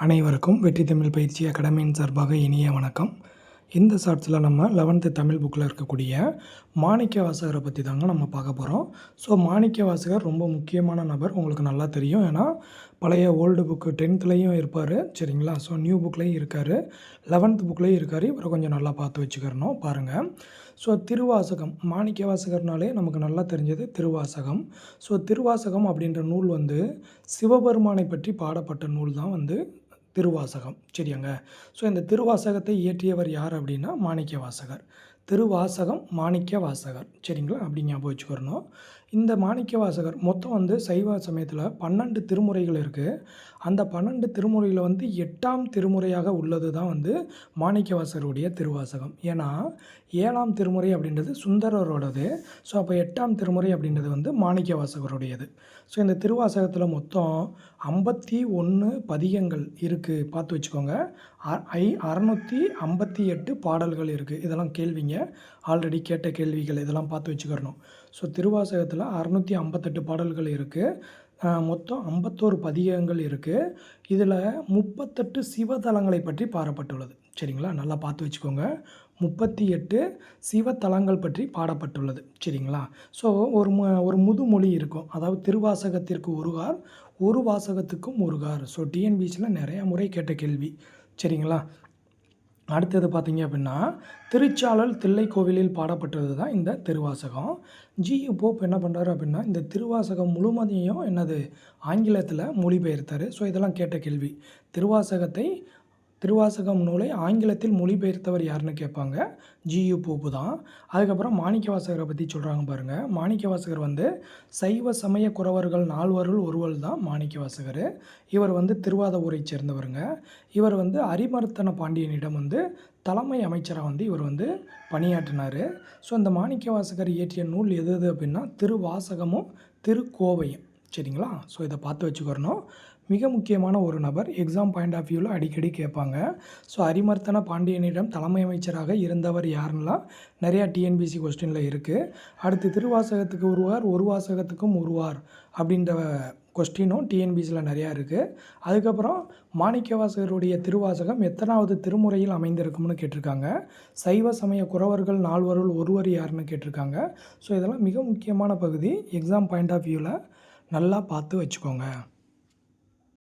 அனைவருக்கும் வெற்றி தமிழ் பயிற்சி அகாடமியின் சார்பாக இனிய வணக்கம். இந்த ஷார்ட்ஸில் நம்ம 11th தமிழ் புக்கில் இருக்கக்கூடிய மாணிக்க வாசகரை பற்றி தாங்க நம்ம பார்க்க போகிறோம். ஸோ மாணிக்க வாசகர் ரொம்ப முக்கியமான நபர், உங்களுக்கு நல்லா தெரியும். ஏன்னா பழைய ஓல்டு புக்கு 10th இருப்பார், சரிங்களா? ஸோ நியூ புக்லேயும் இருக்கார், 11th புக்லேயும் இருக்கார். இவரை கொஞ்சம் நல்லா பார்த்து வச்சுக்கிறணும் பாருங்கள். ஸோ திருவாசகம், மாணிக்க வாசகர்னாலே நமக்கு நல்லா தெரிஞ்சது திருவாசகம். ஸோ திருவாசகம் அப்படின்ற நூல் சிவபெருமானை பற்றி பாடப்பட்ட நூல் தான் திருவாசகம், சரியாங்க? ஸோ இந்த திருவாசகத்தை இயற்றியவர் யார் அப்படின்னா மாணிக்க வாசகர். திருவாசகம் மாணிக்க வாசகர், சரிங்களா? அப்படி ஞாபகம் வச்சுக்கிறணும். இந்த மாணிக்க வாசகர் மொத்தம் சைவ சமயத்தில் 12 திருமுறைகள் இருக்குது. அந்த 12 திருமுறையில் 8ஆம் திருமுறையாக உள்ளது தான் மாணிக்க வாசகருடைய திருவாசகம். ஏன்னா 7ஆம் திருமுறை அப்படின்றது சுந்தரரோடது. ஸோ அப்போ 8ஆம் திருமுறை அப்படின்றது மாணிக்க வாசகருடையது. ஸோ இந்த திருவாசகத்தில் மொத்தம் 51 பதிகங்கள் இருக்குது, பார்த்து வச்சுக்கோங்க. 658 பாடல்கள் இருக்குது. இதெல்லாம் கேள்விங்க, ஆல்ரெடி கேட்ட கேள்விகள், இதெல்லாம் பார்த்து வச்சுக்கிறணும். ஸோ திருவாசகத்தில் 658 பாடல்கள் இருக்குது. மொத்தம் 51 பதிகங்கள் இருக்குது. இதில் 38 சிவத்தலங்களை பற்றி பாடப்பட்டுள்ளது, சரிங்களா? நல்லா பார்த்து வச்சுக்கோங்க. 38 சிவத்தலங்கள் பற்றி பாடப்பட்டுள்ளது, சரிங்களா? ஸோ ஒரு முதுமொழி இருக்கும், அதாவது திருவாசகத்திற்கு ஒருகார், ஒரு வாசகத்துக்கும் ஒருகார். ஸோ டிஎன்பிசியில் நிறையா முறை கேட்ட கேள்வி, சரிங்களா? அடுத்தது பார்த்திங்க அப்படின்னா திருச்சாளல் தில்லைக்கோவிலில் பாடப்பட்டது தான் இந்த திருவாசகம். ஜியு போப் என்ன பண்ணுறாரு அப்படின்னா இந்த திருவாசகம் முழுமதியும் ஆங்கிலத்தில் மொழிபெயர்த்தார். ஸோ இதெல்லாம் கேட்ட கேள்வி. திருவாசகம் நூலை ஆங்கிலத்தில் மொழிபெயர்த்தவர் யாருன்னு கேட்பாங்க, ஜியு போப்பு தான். அதுக்கப்புறம் மாணிக்க வாசகரை பற்றி சொல்கிறாங்க பாருங்கள். மாணிக்க வாசகர் சைவ சமய குறவர்கள் 4 ஒருவர் தான் மாணிக்க வாசகர். இவர் திருவாத ஊரை சேர்ந்தவருங்க. இவர் அரிமர்த்தன பாண்டியனிடம் தலைமை அமைச்சராக இவர் பணியாற்றினார். ஸோ இந்த மாணிக்க வாசகர் இயற்றிய நூல் எது அப்படின்னா திருவாசகமும் திருக்கோவையும், சரிங்களா? ஸோ இதை பார்த்து வச்சுக்கிறணும். மிக முக்கியமான ஒரு நபர், எக்ஸாம் பாயிண்ட் ஆஃப் வியூவில் அடிக்கடி கேட்பாங்க. ஸோ அரிமர்த்தன பாண்டியனிடம் தலைமை அமைச்சராக இருந்தவர் யாருன்னெலாம் நிறையா டிஎன்பிசி கொஸ்டினில் இருக்குது. அடுத்து திருவாசகத்துக்கு ஒருவார், ஒரு வாசகத்துக்கும் ஒருவார் அப்படின்ற கொஸ்டினும் டிஎன்பிசியில் நிறையா இருக்குது. அதுக்கப்புறம் மாணிக்க வாசகருடைய திருவாசகம் எத்தனாவது திருமுறையில் அமைந்திருக்கும்னு கேட்டிருக்காங்க. சைவ சமய குறவர்கள் 4 ஒருவர் யாருன்னு கேட்டிருக்காங்க. ஸோ இதெல்லாம் மிக முக்கியமான பகுதி, எக்ஸாம் பாயிண்ட் ஆஃப் வியூவில் நல்லா பார்த்து வச்சுக்கோங்க.